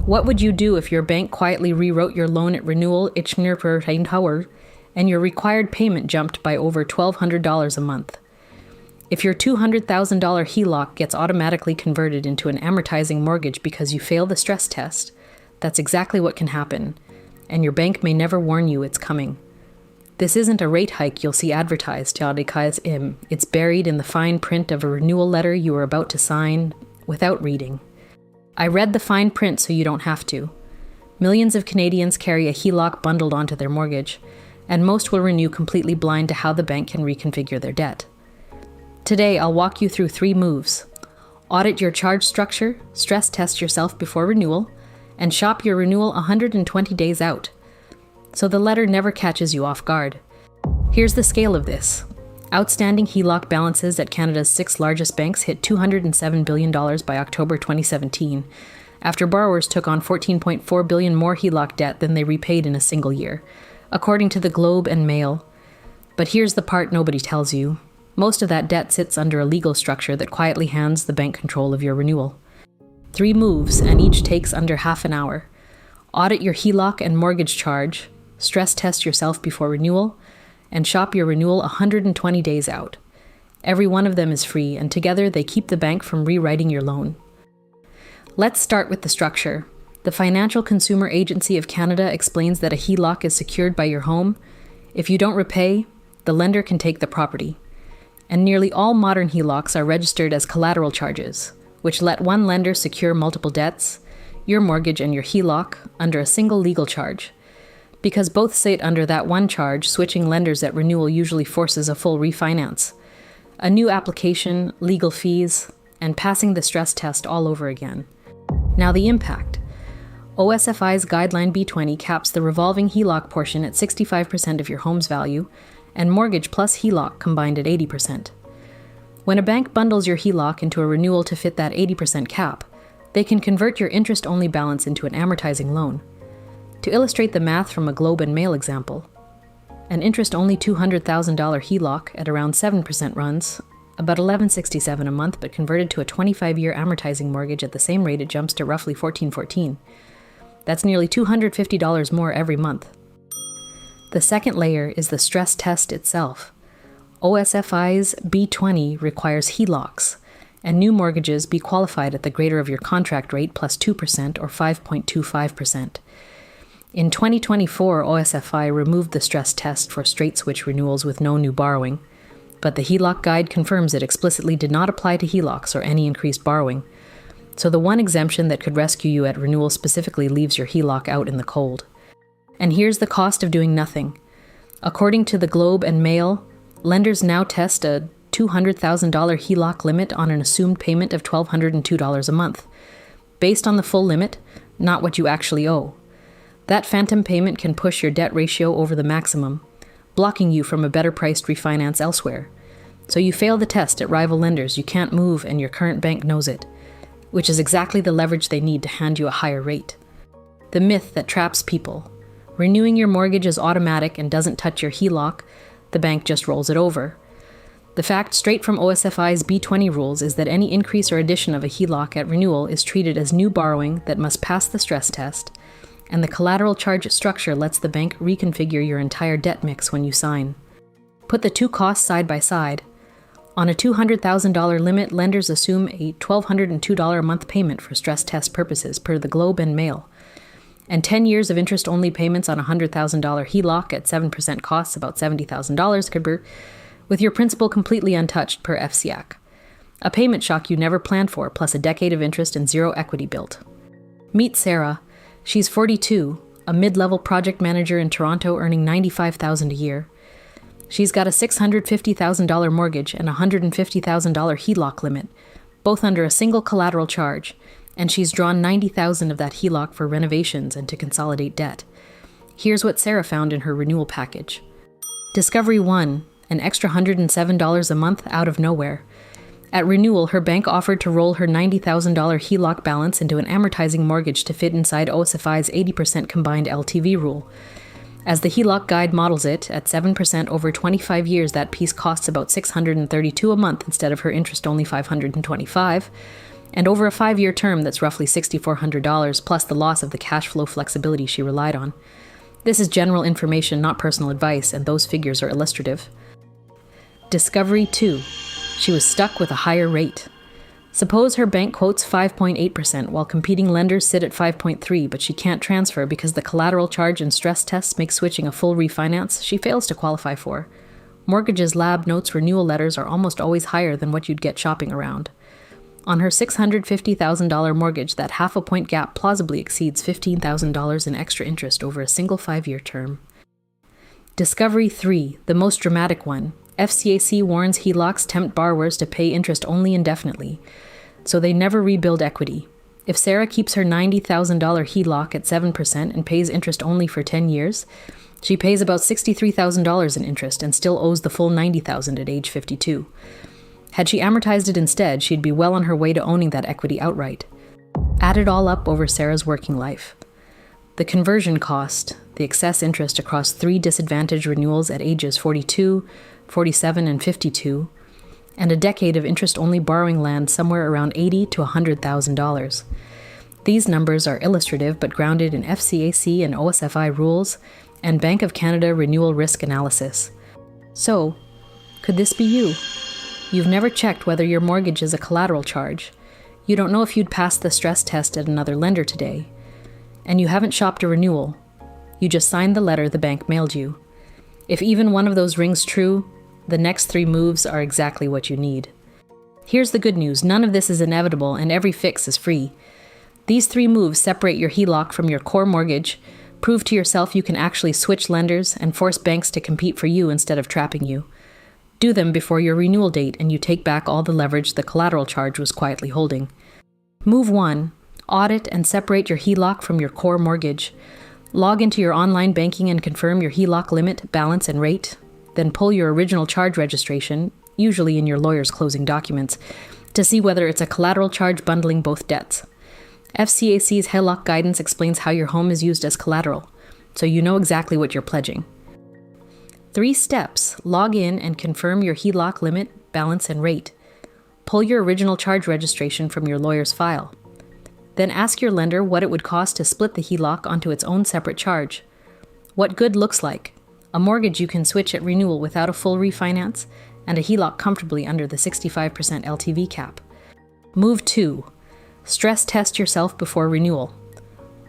What would you do if your bank quietly rewrote your loan at renewal and your required payment jumped by over $1,200 a month? If your $200,000 HELOC gets automatically converted into an amortizing mortgage because you fail the stress test, that's exactly what can happen, and your bank may never warn you it's coming. This isn't a rate hike you'll see advertised, it's buried in the fine print of a renewal letter you are about to sign without reading. I read the fine print so you don't have to. Millions of Canadians carry a HELOC bundled onto their mortgage, and most will renew completely blind to how the bank can reconfigure their debt. Today, I'll walk you through 3 moves. Audit your charge structure, stress test yourself before renewal, and shop your renewal 120 days out, so the letter never catches you off guard. Here's the scale of this. Outstanding HELOC balances at Canada's 6 largest banks hit $207 billion by October 2017, after borrowers took on $14.4 billion more HELOC debt than they repaid in a single year, according to the Globe and Mail. But here's the part nobody tells you. Most of that debt sits under a legal structure that quietly hands the bank control of your renewal. 3 moves, and each takes under half an hour. Audit your HELOC and mortgage charge, stress test yourself before renewal, and shop your renewal 120 days out. Every one of them is free, and together they keep the bank from rewriting your loan. Let's start with the structure. The Financial Consumer Agency of Canada explains that a HELOC is secured by your home. If you don't repay, the lender can take the property. And nearly all modern HELOCs are registered as collateral charges, which let one lender secure multiple debts, your mortgage and your HELOC, under a single legal charge. Because both sit under that one charge, switching lenders at renewal usually forces a full refinance, a new application, legal fees, and passing the stress test all over again. Now the impact. OSFI's Guideline B20 caps the revolving HELOC portion at 65% of your home's value, and mortgage plus HELOC combined at 80%. When a bank bundles your HELOC into a renewal to fit that 80% cap, they can convert your interest-only balance into an amortizing loan. To illustrate the math from a Globe and Mail example, an interest-only $200,000 HELOC at around 7% runs about $1,167 a month, but converted to a 25-year amortizing mortgage at the same rate, it jumps to roughly $1,414. That's nearly $250 more every month. The second layer is the stress test itself. OSFI's B20 requires HELOCs, and new mortgages be qualified at the greater of your contract rate plus 2% or 5.25%. In 2024, OSFI removed the stress test for straight switch renewals with no new borrowing, but the HELOC guide confirms it explicitly did not apply to HELOCs or any increased borrowing. So the one exemption that could rescue you at renewal specifically leaves your HELOC out in the cold. And here's the cost of doing nothing. According to the Globe and Mail, lenders now test a $200,000 HELOC limit on an assumed payment of $1,202 a month, based on the full limit, not what you actually owe. That phantom payment can push your debt ratio over the maximum, blocking you from a better-priced refinance elsewhere. So you fail the test at rival lenders, you can't move, and your current bank knows it, which is exactly the leverage they need to hand you a higher rate. The myth that traps people. Renewing your mortgage is automatic and doesn't touch your HELOC, the bank just rolls it over. The fact straight from OSFI's B20 rules is that any increase or addition of a HELOC at renewal is treated as new borrowing that must pass the stress test, and the collateral charge structure lets the bank reconfigure your entire debt mix when you sign. Put the two costs side by side. On a $200,000 limit, lenders assume a $1,202 a month payment for stress test purposes per the Globe and Mail, and 10 years of interest-only payments on a $100,000 HELOC at 7% costs about $70,000 with your principal completely untouched per FCAC. A payment shock you never planned for, plus a decade of interest and zero equity built. Meet Sarah. She's 42, a mid-level project manager in Toronto earning $95,000 a year. She's got a $650,000 mortgage and a $150,000 HELOC limit, both under a single collateral charge, and she's drawn $90,000 of that HELOC for renovations and to consolidate debt. Here's what Sarah found in her renewal package. Discovery 1, an extra $107 a month out of nowhere. At renewal, her bank offered to roll her $90,000 HELOC balance into an amortizing mortgage to fit inside OSFI's 80% combined LTV rule. As the HELOC guide models it, at 7% over 25 years, that piece costs about $632 a month instead of her interest-only $525, And over a 5-year term, that's roughly $6,400 plus the loss of the cash flow flexibility she relied on. This is general information, not personal advice, and those figures are illustrative. Discovery 2. She was stuck with a higher rate. Suppose her bank quotes 5.8% while competing lenders sit at 5.3%, but she can't transfer because the collateral charge and stress tests make switching a full refinance she fails to qualify for. Mortgages Lab notes renewal letters are almost always higher than what you'd get shopping around. On her $650,000 mortgage, that half-a-point gap plausibly exceeds $15,000 in extra interest over a single 5-year term. Discovery 3, the most dramatic one. FCAC warns HELOCs tempt borrowers to pay interest only indefinitely, so they never rebuild equity. If Sarah keeps her $90,000 HELOC at 7% and pays interest only for 10 years, she pays about $63,000 in interest and still owes the full $90,000 at age 52. Had she amortized it instead, she'd be well on her way to owning that equity outright. Add it all up over Sarah's working life. The conversion cost, the excess interest across 3 disadvantaged renewals at ages 42, 47, and 52, and a decade of interest-only borrowing land somewhere around $80,000 to $100,000. These numbers are illustrative but grounded in FCAC and OSFI rules and Bank of Canada renewal risk analysis. So, could this be you? You've never checked whether your mortgage is a collateral charge. You don't know if you'd pass the stress test at another lender today. And you haven't shopped a renewal. You just signed the letter the bank mailed you. If even one of those rings true, the next 3 moves are exactly what you need. Here's the good news. None of this is inevitable and every fix is free. These 3 moves separate your HELOC from your core mortgage, prove to yourself you can actually switch lenders, and force banks to compete for you instead of trapping you. Do them before your renewal date and you take back all the leverage the collateral charge was quietly holding. Move 1. Audit and separate your HELOC from your core mortgage. Log into your online banking and confirm your HELOC limit, balance, and rate. Then pull your original charge registration, usually in your lawyer's closing documents, to see whether it's a collateral charge bundling both debts. FCAC's HELOC guidance explains how your home is used as collateral, so you know exactly what you're pledging. 3 steps. Log in and confirm your HELOC limit, balance, and rate. Pull your original charge registration from your lawyer's file. Then ask your lender what it would cost to split the HELOC onto its own separate charge. What good looks like. A mortgage you can switch at renewal without a full refinance, and a HELOC comfortably under the 65% LTV cap. Move 2. Stress test yourself before renewal.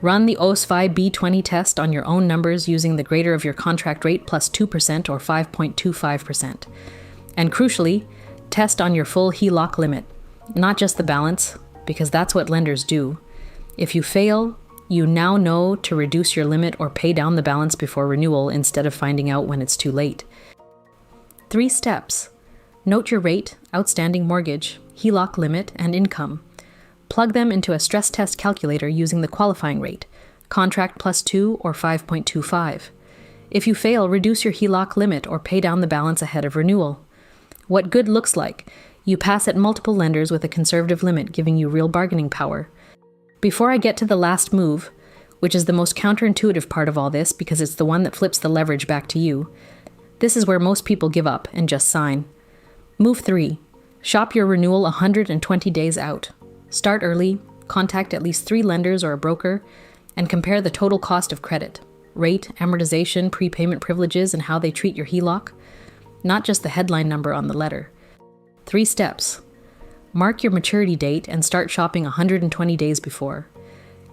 Run the OSFI B20 test on your own numbers using the greater of your contract rate plus 2% or 5.25%. And crucially, test on your full HELOC limit, not just the balance, because that's what lenders do. If you fail, you now know to reduce your limit or pay down the balance before renewal instead of finding out when it's too late. 3 steps. Note your rate, outstanding mortgage, HELOC limit, and income. Plug them into a stress test calculator using the qualifying rate, contract plus 2 or 5.25. If you fail, reduce your HELOC limit or pay down the balance ahead of renewal. What good looks like. You pass at multiple lenders with a conservative limit, giving you real bargaining power. Before I get to the last move, which is the most counterintuitive part of all this because it's the one that flips the leverage back to you, this is where most people give up and just sign. Move 3. Shop your renewal 120 days out. Start early, contact at least 3 lenders or a broker, and compare the total cost of credit, rate, amortization, prepayment privileges, and how they treat your HELOC, not just the headline number on the letter. 3 steps. Mark your maturity date and start shopping 120 days before.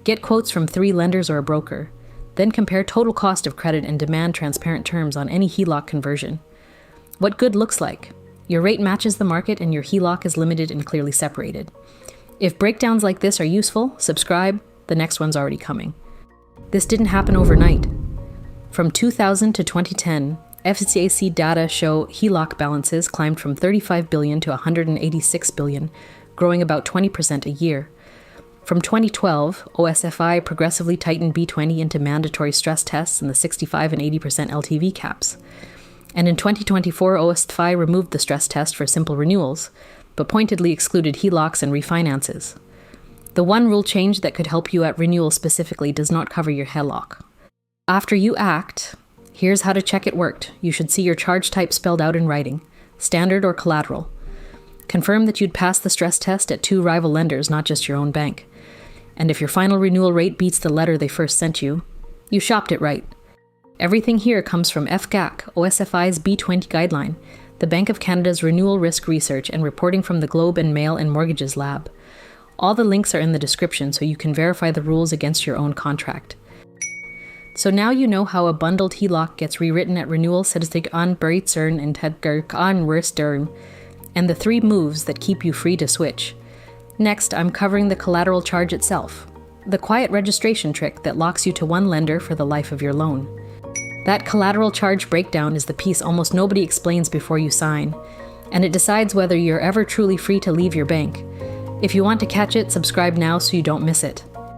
Get quotes from 3 lenders or a broker. Then compare total cost of credit and demand transparent terms on any HELOC conversion. What good looks like. Your rate matches the market and your HELOC is limited and clearly separated. If breakdowns like this are useful, subscribe. The next one's already coming. This didn't happen overnight. From 2000 to 2010, FCAC data show HELOC balances climbed from $35 billion to $186 billion, growing about 20% a year. From 2012, OSFI progressively tightened B20 into mandatory stress tests and the 65 and 80% LTV caps. And in 2024, OSFI removed the stress test for simple renewals, but pointedly excluded HELOCs and refinances. The one rule change that could help you at renewal specifically does not cover your HELOC. After you act, here's how to check it worked. You should see your charge type spelled out in writing, standard or collateral. Confirm that you'd passed the stress test at 2 rival lenders, not just your own bank. And if your final renewal rate beats the letter they first sent you, you shopped it right. Everything here comes from FGAC, OSFI's B20 guideline, the Bank of Canada's renewal risk research, and reporting from the Globe and Mail and Mortgages Lab. All the links are in the description so you can verify the rules against your own contract. So now you know how a bundled HELOC gets rewritten at renewal Sedistig an Breitsern and Tedgerk an Ristern, and the 3 moves that keep you free to switch. Next, I'm covering the collateral charge itself, the quiet registration trick that locks you to one lender for the life of your loan. That collateral charge breakdown is the piece almost nobody explains before you sign, and it decides whether you're ever truly free to leave your bank. If you want to catch it, subscribe now so you don't miss it.